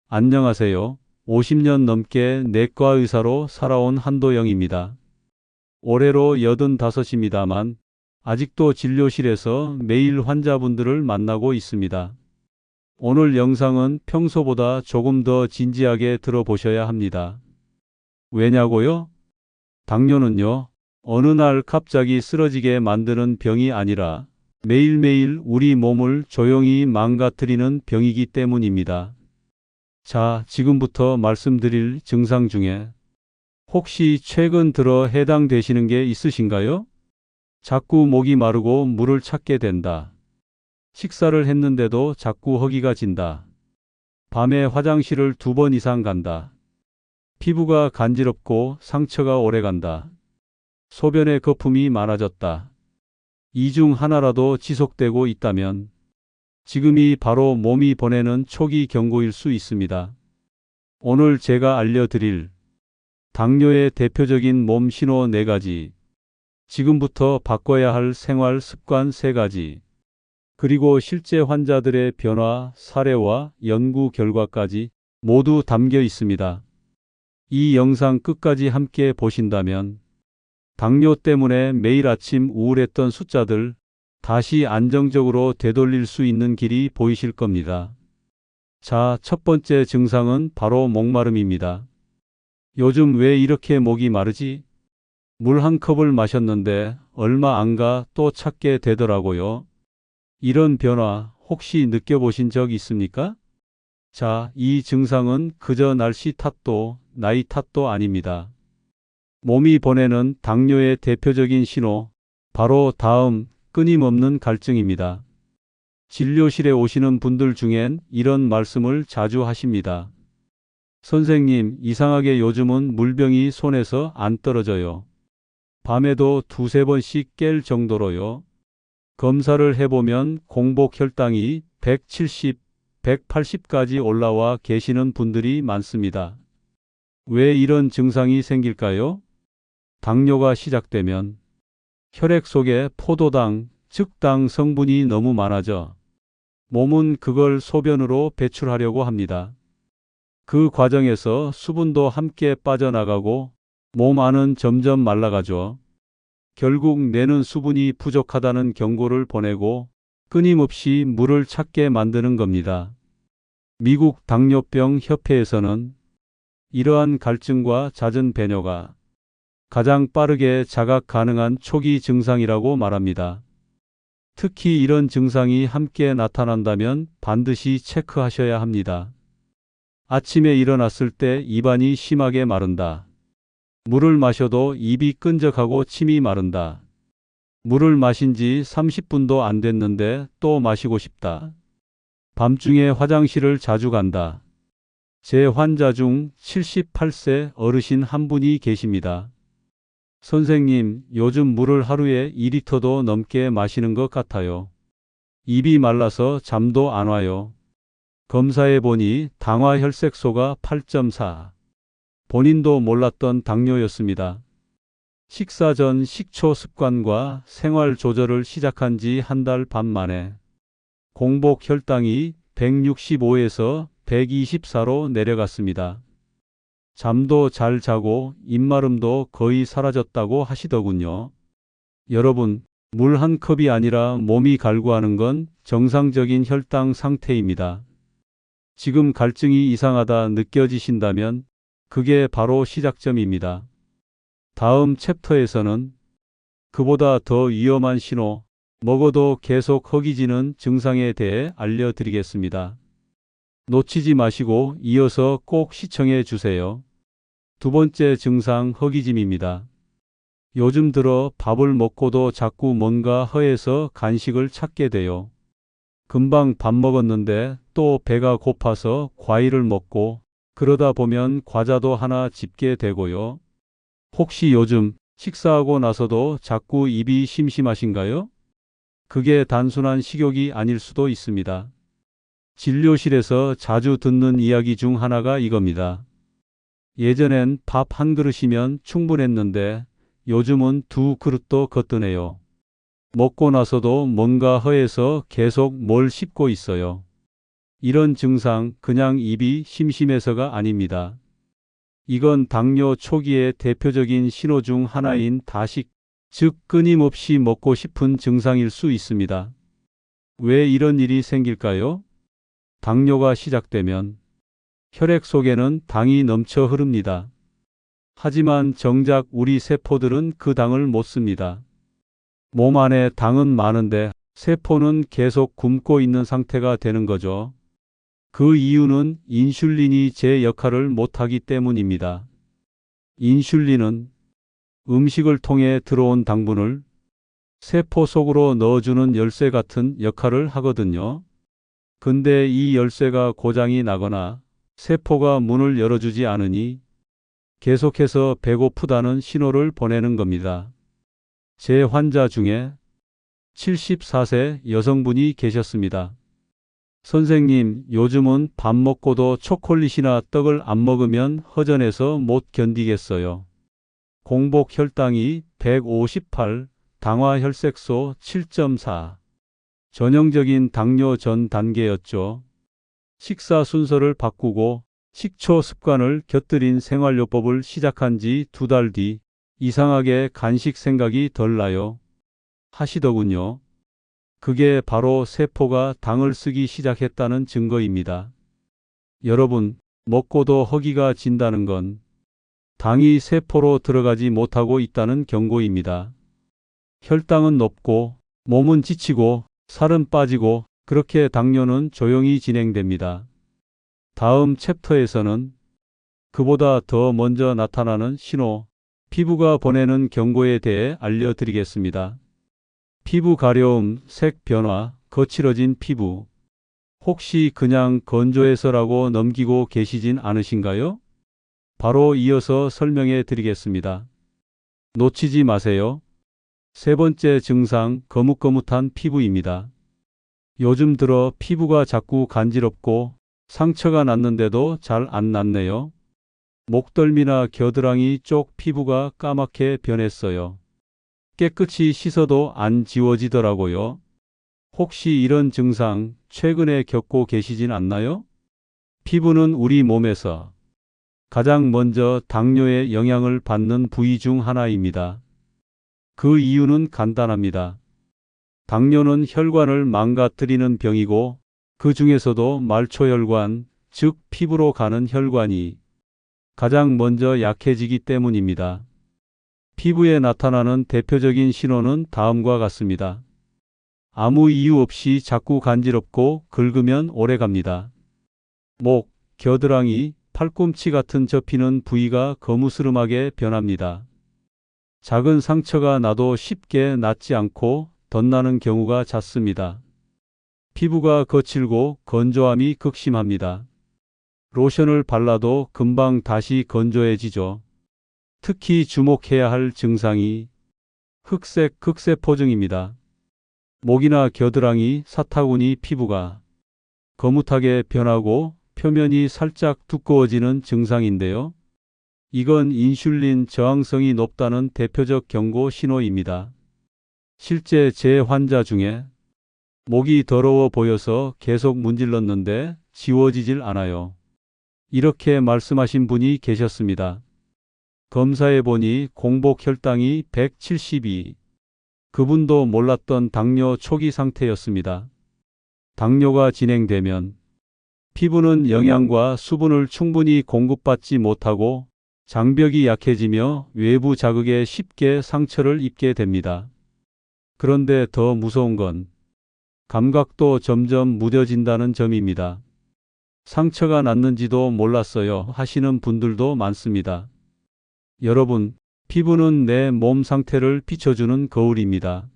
안녕하세요. 50년 넘게 내과 의사로 살아온 한도영입니다. 올해로 85입니다만 아직도 진료실에서 매일 환자분들을 만나고 있습니다. 오늘 영상은 평소보다 조금 더 진지하게 들어보셔야 합니다. 왜냐고요? 당뇨는요, 어느 날 갑자기 쓰러지게 만드는 병이 아니라 매일매일 우리 몸을 조용히 망가뜨리는 병이기 때문입니다. 자, 지금부터 말씀드릴 증상 중에 혹시 최근 들어 해당되시는 게 있으신가요? 자꾸 목이 마르고 물을 찾게 된다. 식사를 했는데도 자꾸 허기가 진다. 밤에 화장실을 2번 이상 간다. 피부가 간지럽고 상처가 오래 간다. 소변에 거품이 많아졌다. 이 중 하나라도 지속되고 있다면 지금이 바로 몸이 보내는 초기 경고일 수 있습니다. 오늘 제가 알려드릴 당뇨의 대표적인 몸 신호 4가지, 지금부터 바꿔야 할 생활 습관 3가지, 그리고 실제 환자들의 변화 사례와 연구 결과까지 모두 담겨 있습니다. 이 영상 끝까지 함께 보신다면 당뇨 때문에 매일 아침 우울했던 숫자들 다시 안정적으로 되돌릴 수 있는 길이 보이실 겁니다. 자, 첫 번째 증상은 바로 목마름입니다. 요즘 왜 이렇게 목이 마르지? 물 한 컵을 마셨는데 얼마 안 가 또 찾게 되더라고요. 이런 변화 혹시 느껴보신 적 있습니까? 자, 이 증상은 그저 날씨 탓도 나이 탓도 아닙니다. 몸이 보내는 당뇨의 대표적인 신호, 바로 다음 끊임없는 갈증입니다. 진료실에 오시는 분들 중엔 이런 말씀을 자주 하십니다. 선생님, 이상하게 요즘은 물병이 손에서 안 떨어져요. 밤에도 2~3번씩 깰 정도로요. 검사를 해보면 공복 혈당이 170, 180까지 올라와 계시는 분들이 많습니다. 왜 이런 증상이 생길까요? 당뇨가 시작되면 혈액 속에 포도당, 즉 당 성분이 너무 많아져 몸은 그걸 소변으로 배출하려고 합니다. 그 과정에서 수분도 함께 빠져나가고 몸 안은 점점 말라가죠. 결국 뇌는 수분이 부족하다는 경고를 보내고 끊임없이 물을 찾게 만드는 겁니다. 미국 당뇨병 협회에서는 이러한 갈증과 잦은 배뇨가 가장 빠르게 자각 가능한 초기 증상이라고 말합니다. 특히 이런 증상이 함께 나타난다면 반드시 체크하셔야 합니다. 아침에 일어났을 때 입안이 심하게 마른다. 물을 마셔도 입이 끈적하고 침이 마른다. 물을 마신 지 30분도 안 됐는데 또 마시고 싶다. 밤중에 화장실을 자주 간다. 제 환자 중 78세 어르신 한 분이 계십니다. 선생님, 요즘 물을 하루에 2리터도 넘게 마시는 것 같아요. 입이 말라서 잠도 안 와요. 검사해 보니 당화혈색소가 8.4. 본인도 몰랐던 당뇨였습니다. 식사 전 식초 습관과 생활 조절을 시작한 지 1달 반 만에 공복 혈당이 165에서 124로 내려갔습니다. 잠도 잘 자고 입마름도 거의 사라졌다고 하시더군요. 여러분, 물 한 컵이 아니라 몸이 갈구하는 건 정상적인 혈당 상태입니다. 지금 갈증이 이상하다 느껴지신다면 그게 바로 시작점입니다. 다음 챕터에서는 그보다 더 위험한 신호, 먹어도 계속 허기지는 증상에 대해 알려드리겠습니다. 놓치지 마시고 이어서 꼭 시청해 주세요. 두 번째 증상, 허기짐입니다. 요즘 들어 밥을 먹고도 자꾸 뭔가 허해서 간식을 찾게 돼요. 금방 밥 먹었는데 또 배가 고파서 과일을 먹고 그러다 보면 과자도 하나 집게 되고요. 혹시 요즘 식사하고 나서도 자꾸 입이 심심하신가요? 그게 단순한 식욕이 아닐 수도 있습니다. 진료실에서 자주 듣는 이야기 중 하나가 이겁니다. 예전엔 밥 한 그릇이면 충분했는데 요즘은 2그릇도 거뜬해요. 먹고 나서도 뭔가 허해서 계속 뭘 씹고 있어요. 이런 증상 그냥 입이 심심해서가 아닙니다. 이건 당뇨 초기의 대표적인 신호 중 하나인 다식, 즉 끊임없이 먹고 싶은 증상일 수 있습니다. 왜 이런 일이 생길까요? 당뇨가 시작되면 혈액 속에는 당이 넘쳐 흐릅니다. 하지만 정작 우리 세포들은 그 당을 못 씁니다. 몸 안에 당은 많은데 세포는 계속 굶고 있는 상태가 되는 거죠. 그 이유는 인슐린이 제 역할을 못하기 때문입니다. 인슐린은 음식을 통해 들어온 당분을 세포 속으로 넣어주는 열쇠 같은 역할을 하거든요. 근데 이 열쇠가 고장이 나거나 세포가 문을 열어주지 않으니 계속해서 배고프다는 신호를 보내는 겁니다. 제 환자 중에 74세 여성분이 계셨습니다. 선생님, 요즘은 밥 먹고도 초콜릿이나 떡을 안 먹으면 허전해서 못 견디겠어요. 공복 혈당이 158, 당화 혈색소 7.4. 전형적인 당뇨 전 단계였죠. 식사 순서를 바꾸고 식초 습관을 곁들인 생활요법을 시작한 지 2달 뒤 이상하게 간식 생각이 덜 나요 하시더군요. 그게 바로 세포가 당을 쓰기 시작했다는 증거입니다. 여러분, 먹고도 허기가 진다는 건 당이 세포로 들어가지 못하고 있다는 경고입니다. 혈당은 높고 몸은 지치고 살은 빠지고 그렇게 당뇨는 조용히 진행됩니다. 다음 챕터에서는 그보다 더 먼저 나타나는 신호, 피부가 보내는 경고에 대해 알려드리겠습니다. 피부 가려움, 색 변화, 거칠어진 피부. 혹시 그냥 건조해서라고 넘기고 계시진 않으신가요? 바로 이어서 설명해 드리겠습니다. 놓치지 마세요. 세 번째 증상, 거뭇거뭇한 피부입니다. 요즘 들어 피부가 자꾸 간지럽고 상처가 났는데도 잘 안 낫네요. 목덜미나 겨드랑이 쪽 피부가 까맣게 변했어요. 깨끗이 씻어도 안 지워지더라고요. 혹시 이런 증상 최근에 겪고 계시진 않나요? 피부는 우리 몸에서 가장 먼저 당뇨의 영향을 받는 부위 중 하나입니다. 그 이유는 간단합니다. 당뇨는 혈관을 망가뜨리는 병이고 그 중에서도 말초혈관, 즉 피부로 가는 혈관이 가장 먼저 약해지기 때문입니다. 피부에 나타나는 대표적인 신호는 다음과 같습니다. 아무 이유 없이 자꾸 간지럽고 긁으면 오래갑니다. 목, 겨드랑이, 팔꿈치 같은 접히는 부위가 거무스름하게 변합니다. 작은 상처가 나도 쉽게 낫지 않고 덧나는 경우가 잦습니다. 피부가 거칠고 건조함이 극심합니다. 로션을 발라도 금방 다시 건조해지죠. 특히 주목해야 할 증상이 흑색 극세포증입니다. 목이나 겨드랑이, 사타구니 피부가 거뭇하게 변하고 표면이 살짝 두꺼워지는 증상인데요. 이건 인슐린 저항성이 높다는 대표적 경고 신호입니다. 실제 제 환자 중에 목이 더러워 보여서 계속 문질렀는데 지워지질 않아요. 이렇게 말씀하신 분이 계셨습니다. 검사해보니 공복 혈당이 172. 그분도 몰랐던 당뇨 초기 상태였습니다. 당뇨가 진행되면 피부는 영양과 수분을 충분히 공급받지 못하고 장벽이 약해지며 외부 자극에 쉽게 상처를 입게 됩니다. 그런데 더 무서운 건 감각도 점점 무뎌진다는 점입니다. 상처가 났는지도 몰랐어요 하시는 분들도 많습니다. 여러분, 피부는 내 몸 상태를 비춰주는 거울입니다.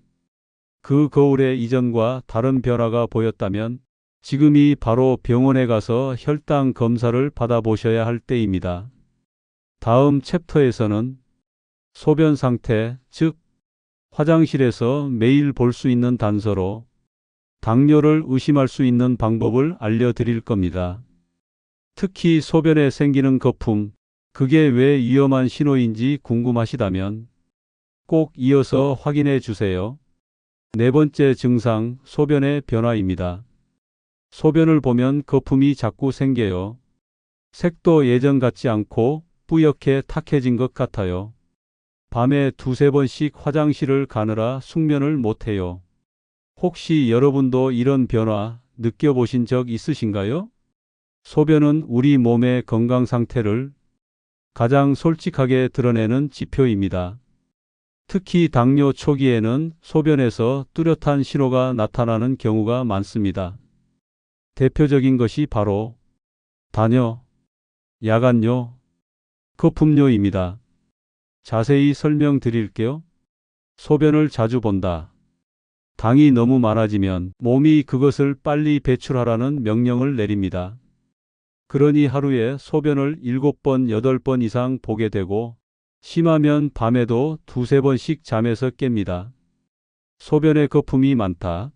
그 거울에 이전과 다른 변화가 보였다면 지금이 바로 병원에 가서 혈당 검사를 받아보셔야 할 때입니다. 다음 챕터에서는 소변 상태, 즉 화장실에서 매일 볼 수 있는 단서로 당뇨를 의심할 수 있는 방법을 알려드릴 겁니다. 특히 소변에 생기는 거품, 그게 왜 위험한 신호인지 궁금하시다면 꼭 이어서 확인해 주세요. 네 번째 증상, 소변의 변화입니다. 소변을 보면 거품이 자꾸 생겨요. 색도 예전 같지 않고 뿌옇게 탁해진 것 같아요. 밤에 두세 번씩 화장실을 가느라 숙면을 못해요. 혹시 여러분도 이런 변화 느껴보신 적 있으신가요? 소변은 우리 몸의 건강 상태를 가장 솔직하게 드러내는 지표입니다. 특히 당뇨 초기에는 소변에서 뚜렷한 신호가 나타나는 경우가 많습니다. 대표적인 것이 바로 다뇨, 야간뇨, 거품뇨입니다. 자세히 설명드릴게요. 소변을 자주 본다. 당이 너무 많아지면 몸이 그것을 빨리 배출하라는 명령을 내립니다. 그러니 하루에 소변을 7번, 8번 이상 보게 되고 심하면 밤에도 두세 번씩 잠에서 깹니다. 소변에 거품이 많다.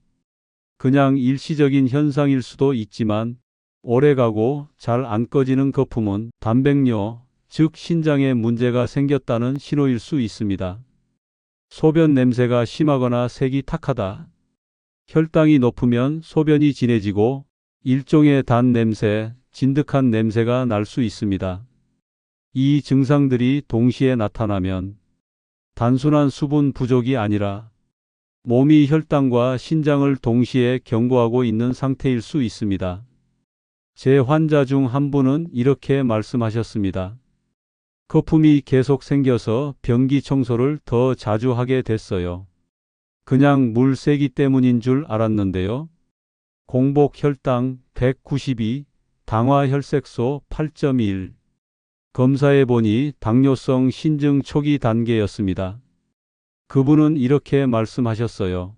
그냥 일시적인 현상일 수도 있지만 오래가고 잘 안 꺼지는 거품은 단백뇨, 즉 신장에 문제가 생겼다는 신호일 수 있습니다. 소변 냄새가 심하거나 색이 탁하다. 혈당이 높으면 소변이 진해지고 일종의 단 냄새, 진득한 냄새가 날 수 있습니다. 이 증상들이 동시에 나타나면 단순한 수분 부족이 아니라 몸이 혈당과 신장을 동시에 경고하고 있는 상태일 수 있습니다. 제 환자 중 한 분은 이렇게 말씀하셨습니다. 거품이 계속 생겨서 변기 청소를 더 자주 하게 됐어요. 그냥 물 세기 때문인 줄 알았는데요. 공복 혈당 192, 당화 혈색소 8.1. 검사해 보니 당뇨성 신증 초기 단계였습니다. 그분은 이렇게 말씀하셨어요.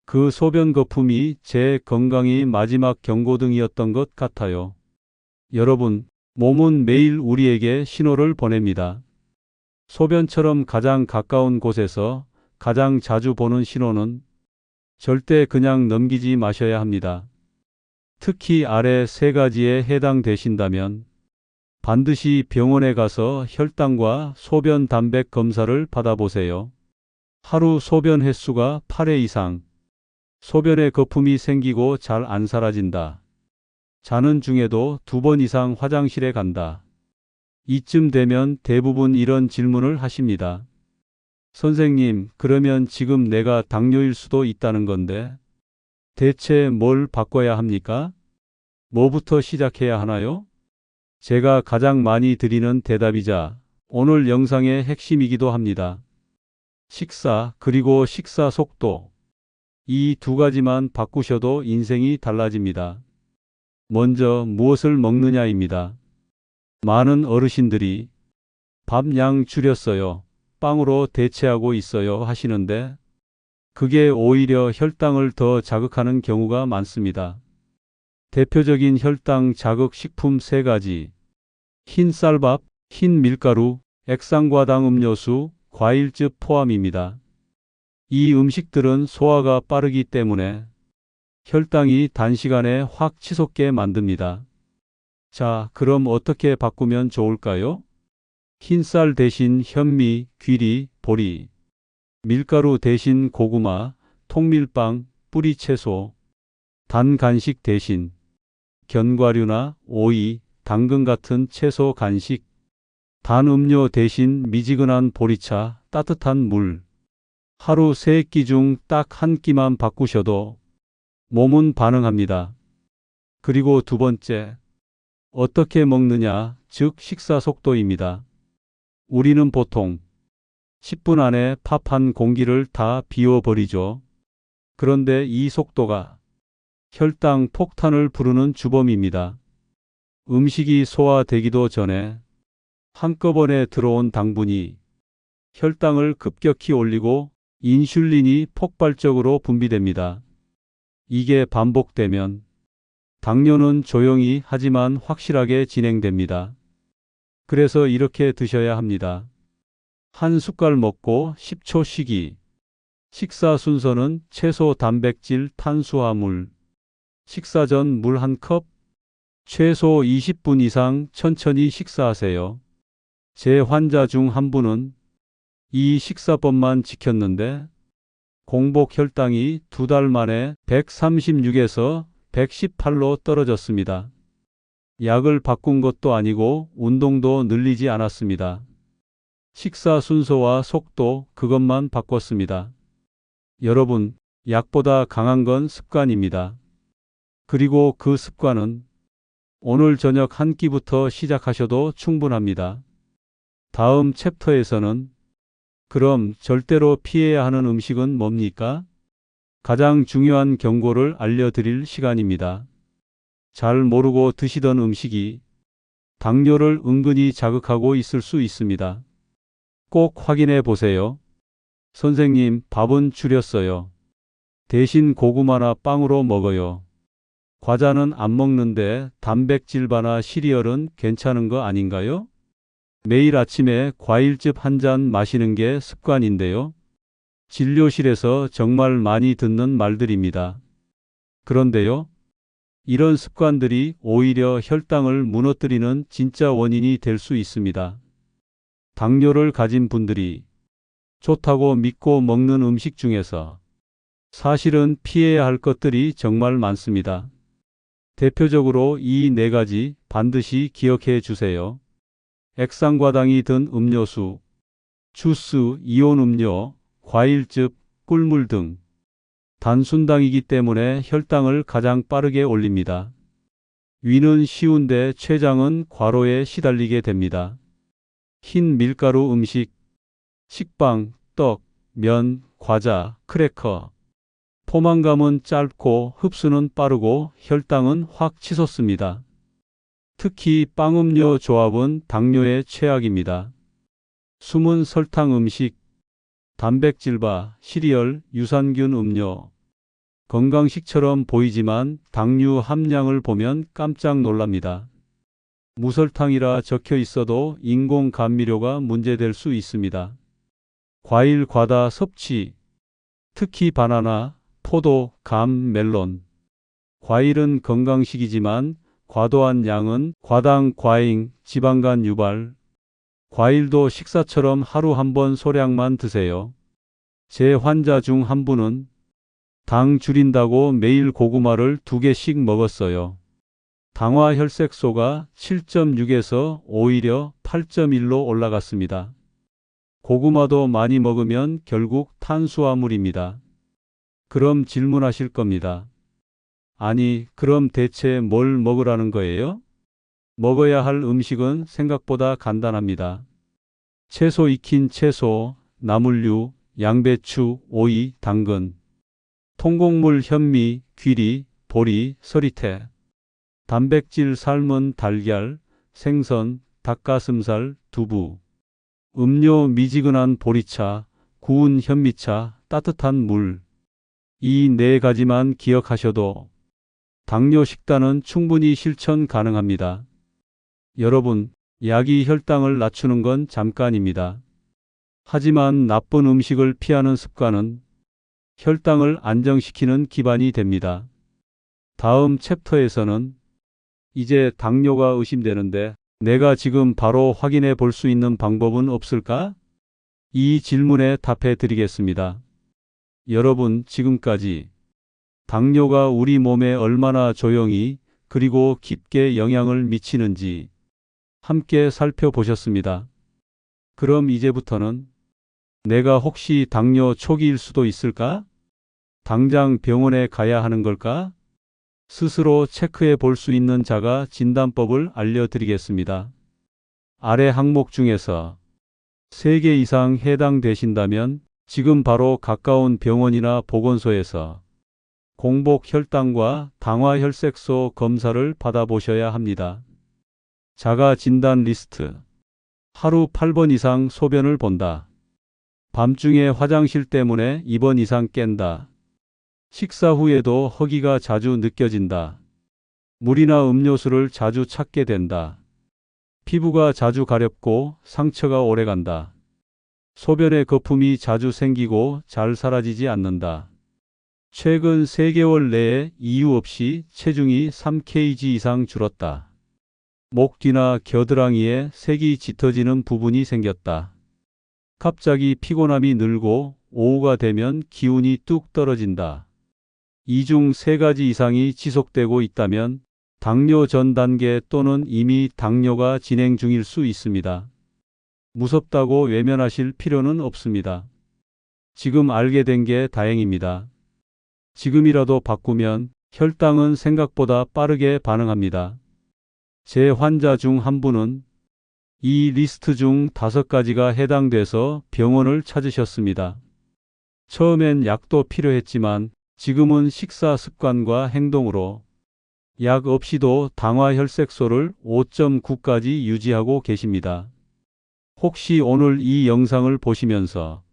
그 소변 거품이 제 건강의 마지막 경고등이었던 것 같아요. 여러분, 몸은 매일 우리에게 신호를 보냅니다. 소변처럼 가장 가까운 곳에서 가장 자주 보는 신호는 절대 그냥 넘기지 마셔야 합니다. 특히 아래 세 가지에 해당되신다면 반드시 병원에 가서 혈당과 소변 담백 검사를 받아보세요. 하루 소변 횟수가 8회 이상, 소변에 거품이 생기고 잘 안 사라진다. 자는 중에도 2번 이상 화장실에 간다. 이쯤 되면 대부분 이런 질문을 하십니다. 선생님, 그러면 지금 내가 당뇨일 수도 있다는 건데 대체 뭘 바꿔야 합니까? 뭐부터 시작해야 하나요? 제가 가장 많이 드리는 대답이자 오늘 영상의 핵심이기도 합니다. 식사, 그리고 식사 속도. 이 두 가지만 바꾸셔도 인생이 달라집니다. 먼저 무엇을 먹느냐입니다. 많은 어르신들이 밥 양 줄였어요. 빵으로 대체하고 있어요 하시는데 그게 오히려 혈당을 더 자극하는 경우가 많습니다. 대표적인 혈당 자극 식품 3가지. 흰 쌀밥, 흰 밀가루, 액상과당 음료수, 과일즙 포함입니다. 이 음식들은 소화가 빠르기 때문에 혈당이 단시간에 확 치솟게 만듭니다. 자, 그럼 어떻게 바꾸면 좋을까요? 흰쌀 대신 현미, 귀리, 보리, 밀가루 대신 고구마, 통밀빵, 뿌리채소, 단 간식 대신 견과류나 오이, 당근 같은 채소 간식, 단 음료 대신 미지근한 보리차, 따뜻한 물. 하루 3끼 중 딱 1끼만 바꾸셔도 몸은 반응합니다. 그리고 두 번째, 어떻게 먹느냐, 즉 식사 속도입니다. 우리는 보통 10분 안에 밥 한 공기를 다 비워버리죠. 그런데 이 속도가 혈당 폭탄을 부르는 주범입니다. 음식이 소화되기도 전에 한꺼번에 들어온 당분이 혈당을 급격히 올리고 인슐린이 폭발적으로 분비됩니다. 이게 반복되면 당뇨는 조용히 하지만 확실하게 진행됩니다. 그래서 이렇게 드셔야 합니다. 한 숟갈 먹고 10초 쉬기. 식사 순서는 채소, 단백질, 탄수화물. 식사 전 물 1컵. 최소 20분 이상 천천히 식사하세요. 제 환자 중 한 분은 이 식사법만 지켰는데 공복 혈당이 2달 만에 136에서 118로 떨어졌습니다. 약을 바꾼 것도 아니고 운동도 늘리지 않았습니다. 식사 순서와 속도 그것만 바꿨습니다. 여러분, 약보다 강한 건 습관입니다. 그리고 그 습관은 오늘 저녁 한 끼부터 시작하셔도 충분합니다. 다음 챕터에서는 그럼 절대로 피해야 하는 음식은 뭡니까? 가장 중요한 경고를 알려드릴 시간입니다. 잘 모르고 드시던 음식이 당뇨를 은근히 자극하고 있을 수 있습니다. 꼭 확인해 보세요. 선생님, 밥은 줄였어요. 대신 고구마나 빵으로 먹어요. 과자는 안 먹는데 단백질바나 시리얼은 괜찮은 거 아닌가요? 매일 아침에 과일즙 한 잔 마시는 게 습관인데요. 진료실에서 정말 많이 듣는 말들입니다. 그런데요, 이런 습관들이 오히려 혈당을 무너뜨리는 진짜 원인이 될 수 있습니다. 당뇨를 가진 분들이 좋다고 믿고 먹는 음식 중에서 사실은 피해야 할 것들이 정말 많습니다. 대표적으로 이 네 가지 반드시 기억해 주세요. 액상과당이 든 음료수, 주스, 이온 음료, 과일즙, 꿀물 등 단순당이기 때문에 혈당을 가장 빠르게 올립니다. 위는 쉬운데 췌장은 과로에 시달리게 됩니다. 흰 밀가루 음식, 식빵, 떡, 면, 과자, 크래커. 포만감은 짧고 흡수는 빠르고 혈당은 확 치솟습니다. 특히 빵음료 조합은 당뇨의 최악입니다. 숨은 설탕 음식, 단백질바, 시리얼, 유산균 음료. 건강식처럼 보이지만 당류 함량을 보면 깜짝 놀랍니다. 무설탕이라 적혀 있어도 인공 감미료가 문제될 수 있습니다. 과일 과다 섭취, 특히 바나나, 포도, 감, 멜론. 과일은 건강식이지만 과도한 양은 과당, 과잉, 지방간 유발. 과일도 식사처럼 하루 한 번 소량만 드세요. 제 환자 중 한 분은 당 줄인다고 매일 고구마를 2개씩 먹었어요. 당화 혈색소가 7.6에서 오히려 8.1로 올라갔습니다. 고구마도 많이 먹으면 결국 탄수화물입니다. 그럼 질문하실 겁니다. 아니, 그럼 대체 뭘 먹으라는 거예요? 먹어야 할 음식은 생각보다 간단합니다. 채소 익힌 채소, 나물류, 양배추, 오이, 당근, 통곡물 현미, 귀리, 보리, 서리태, 단백질 삶은 달걀, 생선, 닭가슴살, 두부, 음료 미지근한 보리차, 구운 현미차, 따뜻한 물. 이 네 가지만 기억하셔도 당뇨 식단은 충분히 실천 가능합니다. 여러분, 약이 혈당을 낮추는 건 잠깐입니다. 하지만 나쁜 음식을 피하는 습관은 혈당을 안정시키는 기반이 됩니다. 다음 챕터에서는 이제 당뇨가 의심되는데 내가 지금 바로 확인해 볼 수 있는 방법은 없을까? 이 질문에 답해 드리겠습니다. 여러분, 지금까지 당뇨가 우리 몸에 얼마나 조용히 그리고 깊게 영향을 미치는지 함께 살펴보셨습니다. 그럼 이제부터는 내가 혹시 당뇨 초기일 수도 있을까? 당장 병원에 가야 하는 걸까? 스스로 체크해 볼 수 있는 자가 진단법을 알려드리겠습니다. 아래 항목 중에서 3개 이상 해당되신다면 지금 바로 가까운 병원이나 보건소에서 공복 혈당과 당화 혈색소 검사를 받아보셔야 합니다. 자가 진단 리스트. 하루 8번 이상 소변을 본다. 밤중에 화장실 때문에 2번 이상 깬다. 식사 후에도 허기가 자주 느껴진다. 물이나 음료수를 자주 찾게 된다. 피부가 자주 가렵고 상처가 오래간다. 소변에 거품이 자주 생기고 잘 사라지지 않는다. 최근 3개월 내에 이유 없이 체중이 3kg 이상 줄었다. 목 뒤나 겨드랑이에 색이 짙어지는 부분이 생겼다. 갑자기 피곤함이 늘고 오후가 되면 기운이 뚝 떨어진다. 이 중 3가지 이상이 지속되고 있다면 당뇨 전 단계 또는 이미 당뇨가 진행 중일 수 있습니다. 무섭다고 외면하실 필요는 없습니다. 지금 알게 된 게 다행입니다. 지금이라도 바꾸면 혈당은 생각보다 빠르게 반응합니다. 제 환자 중 한 분은 이 리스트 중 5가지가 해당돼서 병원을 찾으셨습니다. 처음엔 약도 필요했지만 지금은 식사 습관과 행동으로 약 없이도 당화혈색소를 5.9까지 유지하고 계십니다. 혹시 오늘 이 영상을 보시면서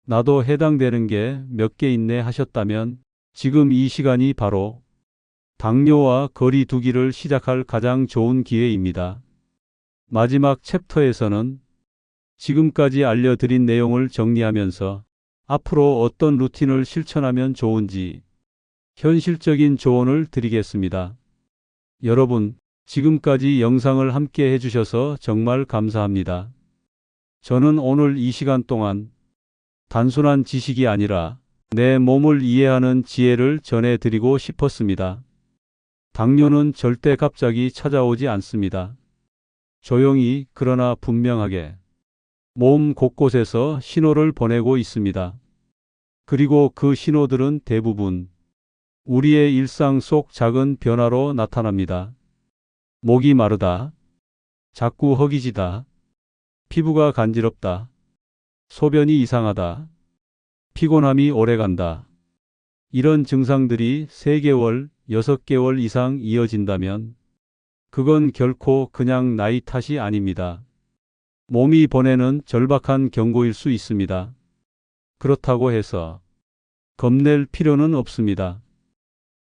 나도 해당되는 게 몇 개 있네 하셨다면 지금 이 시간이 바로 당뇨와 거리 두기를 시작할 가장 좋은 기회입니다. 마지막 챕터에서는 지금까지 알려드린 내용을 정리하면서 앞으로 어떤 루틴을 실천하면 좋은지 현실적인 조언을 드리겠습니다. 여러분, 지금까지 영상을 함께 해주셔서 정말 감사합니다. 저는 오늘 이 시간 동안 단순한 지식이 아니라 내 몸을 이해하는 지혜를 전해드리고 싶었습니다. 당뇨는 절대 갑자기 찾아오지 않습니다. 조용히 그러나 분명하게 몸 곳곳에서 신호를 보내고 있습니다. 그리고 그 신호들은 대부분 우리의 일상 속 작은 변화로 나타납니다. 목이 마르다, 자꾸 허기지다, 피부가 간지럽다, 소변이 이상하다, 피곤함이 오래간다. 이런 증상들이 3개월, 6개월 이상 이어진다면 그건 결코 그냥 나이 탓이 아닙니다. 몸이 보내는 절박한 경고일 수 있습니다. 그렇다고 해서 겁낼 필요는 없습니다.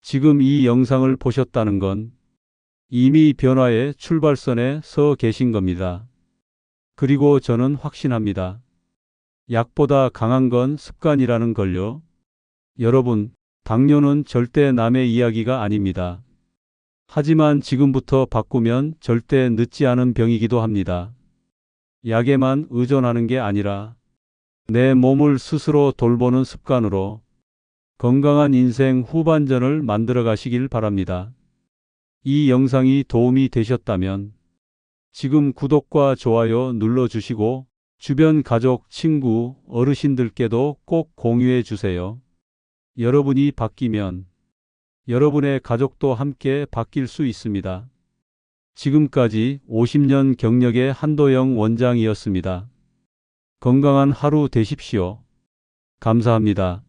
지금 이 영상을 보셨다는 건 이미 변화의 출발선에 서 계신 겁니다. 그리고 저는 확신합니다. 약보다 강한 건 습관이라는 걸요. 여러분, 당뇨는 절대 남의 이야기가 아닙니다. 하지만 지금부터 바꾸면 절대 늦지 않은 병이기도 합니다. 약에만 의존하는 게 아니라 내 몸을 스스로 돌보는 습관으로 건강한 인생 후반전을 만들어 가시길 바랍니다. 이 영상이 도움이 되셨다면 지금 구독과 좋아요 눌러주시고 주변 가족, 친구, 어르신들께도 꼭 공유해 주세요. 여러분이 바뀌면 여러분의 가족도 함께 바뀔 수 있습니다. 지금까지 50년 경력의 한도영 원장이었습니다. 건강한 하루 되십시오. 감사합니다.